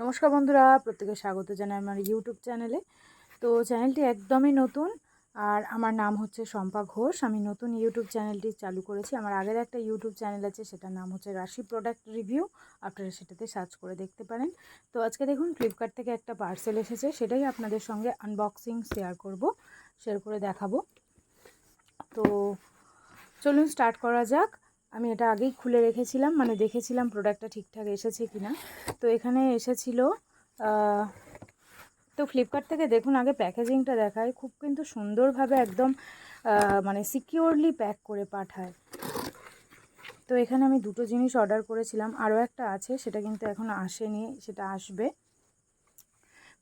নমস্কার বন্ধুরা, প্রত্যেকে স্বাগত জানাই আমার ইউটিউব চ্যানেলে। তো চ্যানেলটি একদমই নতুন, আর আমার নাম হচ্ছে শম্পা ঘোষ। আমি নতুন ইউটিউব চ্যানেলটি চালু করেছি। আমার আগের একটা ইউটিউব চ্যানেল আছে, সেটার নাম হচ্ছে রাশি প্রোডাক্ট রিভিউ। আপনারা সেটাতে সার্চ করে দেখতে পারেন। তো আজকে দেখুন, ফ্লিপকার্ট থেকে একটা পার্সেল এসেছে, সেটাই আপনাদের সঙ্গে আনবক্সিং শেয়ার করে দেখাবো। তো চলুন স্টার্ট করা যাক। আমি এটা আগেই খুলে রেখেছিলাম, মানে দেখেছিলাম প্রোডাক্টটা ঠিকঠাক এসেছে কিনা। তো এখানে এসেছিলো তো ফ্লিপকার্ট থেকে দেখুন, আগে প্যাকেজিংটা দেখায়, খুব কিন্তু সুন্দরভাবে একদম মানে সিকিউরলি প্যাক করে পাঠায়। তো এখানে আমি দুটো জিনিস অর্ডার করেছিলাম, আরও একটা আছে, সেটা কিন্তু এখন আসেনি, সেটা আসবে।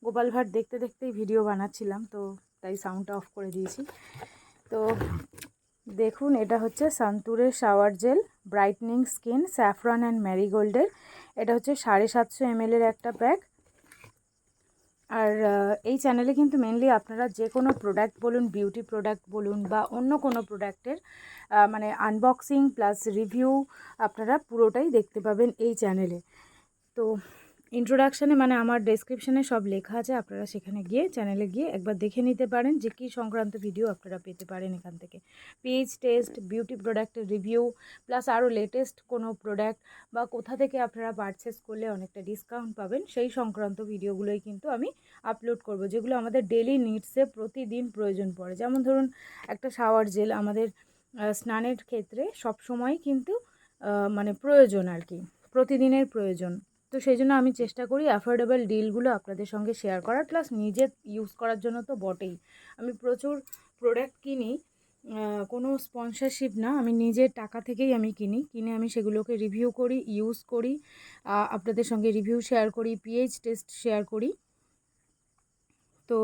গোপাল ভাঁড় দেখতে দেখতেই ভিডিও বানাচ্ছিলাম, তো তাই সাউন্ডটা অফ করে দিয়েছি। তো দেখুন, এটা হচ্ছে সান্তুরের shower gel brightening skin saffron and ম্যারিগোল্ডের। এটা হচ্ছে 750 ml একটা প্যাক। আর এই চ্যানেলে কিন্তু মেনলি আপনারা যে কোনো প্রোডাক্ট বলুন, বিউটি প্রোডাক্ট বলুন বা অন্য কোনো প্রোডাক্টের মানে আনবক্সিং প্লাস রিভিউ আপনারা পুরোটাই দেখতে পাবেন এই চ্যানেলে। তো ইন্ট্রোডাকশানে মানে আমার ডেসক্রিপশানে সব লেখা আছে, আপনারা সেখানে গিয়ে চ্যানেলে গিয়ে একবার দেখে নিতে পারেন যে কী সংক্রান্ত ভিডিও আপনারা পেতে পারেন এখান থেকে। পেজ টেস্ট, বিউটি প্রোডাক্টের রিভিউ, প্লাস আরও লেটেস্ট কোনো প্রোডাক্ট বা কোথা থেকে আপনারা পারচেস করলে অনেকটা ডিসকাউন্ট পাবেন, সেই সংক্রান্ত ভিডিওগুলোই কিন্তু আমি আপলোড করব, যেগুলো আমাদের ডেলি নিডসে প্রতিদিন প্রয়োজন পড়ে। যেমন ধরুন, একটা শাওয়ার জেল আমাদের স্নানের ক্ষেত্রে সবসময় কিন্তু মানে প্রয়োজন আর কি, প্রতিদিনের প্রয়োজন। তো সেই জন্য আমি চেষ্টা করি অ্যাফোর্ডেবল ডিলগুলো আপনাদের সঙ্গে শেয়ার করার, প্লাস নিজে ইউজ করার জন্য তো বটেই। আমি প্রচুর প্রোডাক্ট কিনি, কোনো স্পন্সরশিপ না, আমি নিজের টাকা থেকেই আমি কিনে আমি সেগুলোকে রিভিউ করি, ইউজ করি, আপনাদের সঙ্গে রিভিউ শেয়ার করি, পিএইচ টেস্ট শেয়ার করি। তো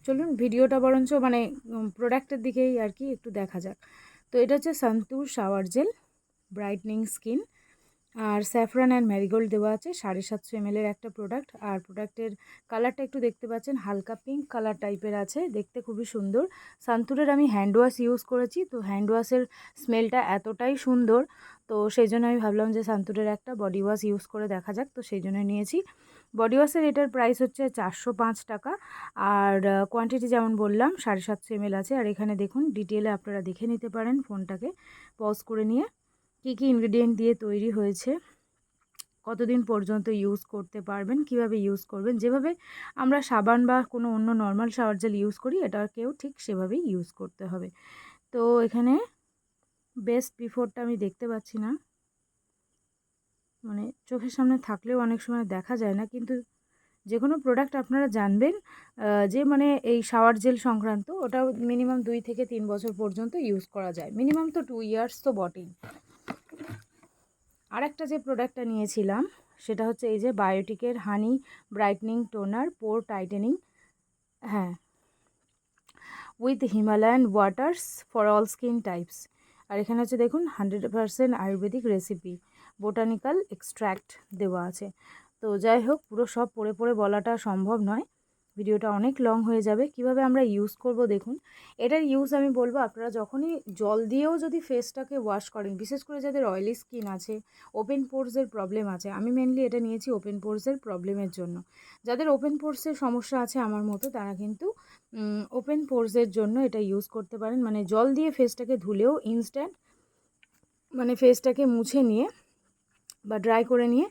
চলুন ভিডিওটা বরঞ্চ মানে প্রোডাক্টের দিকেই আর কি একটু দেখা যাক। তো এটা হচ্ছে Santoor shower gel brightening skin, আর স্যাফরন অ্যান্ড ম্যারিগোল্ড দেওয়া আছে। 750 ml একটা প্রোডাক্ট। আর প্রোডাক্টের কালারটা একটু দেখতে পাচ্ছেন, হালকা পিঙ্ক কালার টাইপের আছে, দেখতে খুবই সুন্দর। সান্তুরের আমি হ্যান্ড ওয়াশ ইউজ করেছি, তো হ্যান্ড ওয়াশের স্মেলটা এতটাই সুন্দর, তো সেই জন্য আমি ভাবলাম যে সান্তুরের একটা বডি ওয়াশ ইউজ করে দেখা যাক, তো সেই জন্য নিয়েছি। বডি ওয়াশের এটার প্রাইস হচ্ছে 405 টাকা। আর কোয়ান্টিটি যেমন বললাম 750 ml আছে। আর এখানে দেখুন, ডিটেলে আপনারা দেখে নিতে পারেন ফোনটাকে পজ করে নিয়ে, কী কী ইনগ্রিডিয়েন্ট দিয়ে তৈরি হয়েছে, কতদিন পর্যন্ত ইউজ করতে পারবেন, কিভাবে ইউজ করবেন। যেভাবে আমরা সাবান বা কোনো অন্য নর্মাল শাওয়ার জেল ইউজ করি, এটাকেও ঠিক সেভাবেই ইউজ করতে হবে। তো এখানে বেস্ট বিফোরটা আমি দেখতে পাচ্ছি না, মানে চোখের সামনে থাকলেও অনেক সময় দেখা যায় না, কিন্তু যে কোনো প্রোডাক্ট আপনারা জানবেন যে মানে এই শাওয়ার জেল সংক্রান্ত, ওটা মিনিমাম 2 থেকে 3 বছর পর্যন্ত ইউজ করা যায়, মিনিমাম তো 2 ইয়ার্স তো বটেই। আরেকটা যে প্রোডাক্টটা নিয়েছিলাম সেটা হচ্ছে এই যে বায়োটিকের honey brightening toner pore tightening, হ্যাঁ, with Himalayan waters for all skin types. আর এখানে হচ্ছে দেখুন 100% আয়ুর্বেদিক রেসিপি, বোটানিক্যাল এক্সট্র্যাক্ট দেওয়া আছে। তো যাই হোক, পুরো সব পড়ে পড়ে বলাটা সম্ভব নয়, ভিডিওটা অনেক লং হয়ে যাবে। কিভাবে আমরা ইউজ করব দেখুন। এটার ইউজ আমি বলবো, আপনারা যখনই জল দিয়েও যদি ফেসটাকে ওয়াশ করেন, বিশেষ করে যাদের অয়েলি স্কিন আছে, ওপেন পোরসের প্রবলেম আছে, আমি মেনলি এটা নিয়েছি ওপেন পোরসের প্রবলেমের জন্য। যাদের ওপেন পোরসের সমস্যা আছে আমার মতো, তারা কিন্তু ওপেন পোরসের জন্য এটা ইউজ করতে পারেন। মানে জল দিয়ে ফেসটাকে ধুলেও ইনস্ট্যান্ট মানে ফেসটাকে মুছে নিয়ে বা ড্রাই করে নিয়ে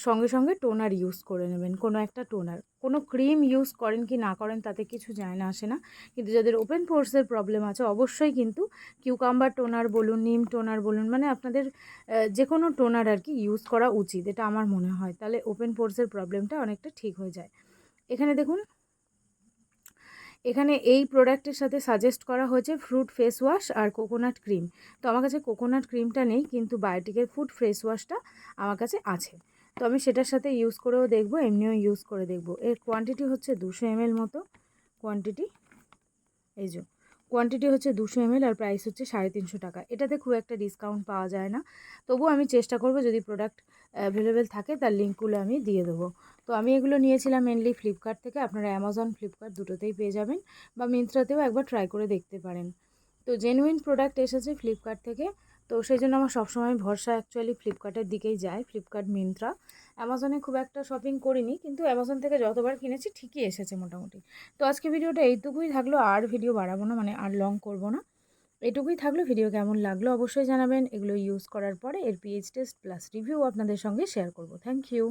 সঙ্গে সঙ্গে টোনার ইউজ করে নেবেন, কোনো একটা টোনার। কোনো ক্রিম ইউজ করেন কি না করেন তাতে কিছু যায় না আসে না, কিন্তু যাদের ওপেন পোরসের প্রবলেম আছে অবশ্যই কিন্তু কিউকাম্বার টোনার বলুন, নিম টোনার বলুন, মানে আপনাদের যে কোনো টোনার আর কি ইউজ করা উচিত, এটা আমার মনে হয়। তাহলে ওপেন পোরসের প্রবলেমটা অনেকটা ঠিক হয়ে যায়। এখানে দেখুন, এখানে এই প্রোডাক্টের সাথে সাজেস্ট করা হয়েছে ফ্রুট ফেস ওয়াশ আর কোকোনাট ক্রিম। তো আমার কাছে কোকোনাট ক্রিমটা নেই, কিন্তু বায়োটিকের ফ্রুট ফেস ওয়াশটা আমার কাছে আছে, তো আমি সেটার সাথে ইউজ করেও দেখব, এমনিও ইউজ করে দেখব। এর কোয়ান্টিটি হচ্ছে 200 ml মতো কোয়ান্টিটি, এই যে কোয়ান্টিটি হচ্ছে 200 ml, আর প্রাইস হচ্ছে 350 টাকা। এটাতে খুব একটা ডিসকাউন্ট পাওয়া যায় না, তবুও আমি চেষ্টা করব যদি প্রোডাক্ট অ্যাভেলেবেল থাকে তার লিঙ্কগুলো আমি দিয়ে দেবো। তো আমি এগুলো নিয়েছিলাম মেনলি ফ্লিপকার্ট থেকে, আপনারা অ্যামাজন ফ্লিপকার্ট দুটোতেই পেয়ে যাবেন, বা মিন্ত্রাতেও একবার ট্রাই করে দেখতে পারেন। তো জেনুইন প্রোডাক্ট এসেছে ফ্লিপকার্ট থেকে, তো সেই জন্য আমার সবসময় ভরসা অ্যাকচুয়ালি ফ্লিপকার্টের দিকেই যায়, ফ্লিপকার্ট, মিন্ত্রা। অ্যামাজনে খুব একটা শপিং করিনি, কিন্তু অ্যামাজন থেকে যতবার কিনেছি ঠিকই এসেছে মোটামুটি। তো আজকে ভিডিওটা এইটুকুই থাকলো, আর ভিডিও বাড়াবো না, মানে আর লং করব না। এটুকুই থাকলো। ভিডিও কেমন লাগলো অবশ্যই জানাবেন। এগুলো ইউজ করার পরে এর পিএইচ টেস্ট প্লাস রিভিউ আপনাদের সঙ্গে শেয়ার করব। Thank you.